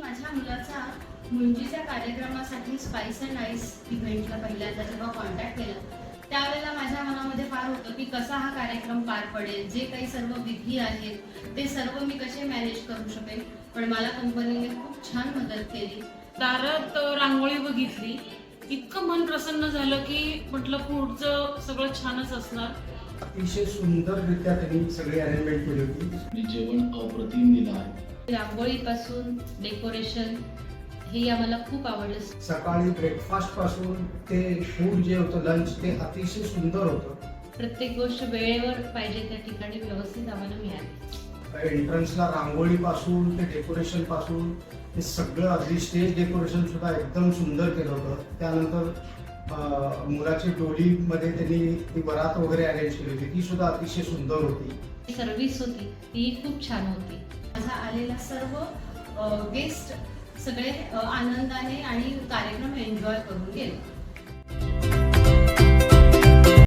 माझ्या मुलाचा मुंजीच्या कार्यक्रमासाठी स्पाइस अँड आईस इव्हेंटला पहिल्यांदा जेव्हा कॉन्टॅक्ट केला त्यावेळेला माझ्या मनामध्ये फार होतं की कसा हा कार्यक्रम पार पडेल, जे काही सर्व विधी आहेत ते सर्व मी कसे मॅनेज करू शकेल. पण मला कंपनीने खूप छान मदत केली. दारात रांगोळी बघितली, इतकं मन प्रसन्न झालं की म्हटलं पुढचं सगळं छानच असणार. अतिशय सुंदररित्या त्यांनी सगळी अरेंजमेंट केली होती. मी जेवण अप्रतिम दिलं आहे. रांगोळीपासून डेकोरेशन हे आम्हाला खूप आवडलं. सकाळी ब्रेकफास्ट पासून ते फूड जे होतं लंच ते अतिशय सुंदर होतं. प्रत्येक गोष्ट वेळेवर पाहिजे त्या ठिकाणी व्यवस्थित आम्हाला मिळाली. एंट्रन्सला रांगोळी पासून ते डेकोरेशन पासून हे सगळं अगदी स्टेज डेकोरेशन सुद्धा एकदम सुंदर केलं होतं. त्यानंतर मुलाची डोलीमध्ये त्यांनी ती वरात वगैरे अरेंज केली होती, ती सुद्धा अतिशय सुंदर होती. सर्व्हिस होती ती खूप छान होती. माझा आलेला सर्व गेस्ट सगळे आनंदाने आणि कार्यक्रम एन्जॉय करून गेले.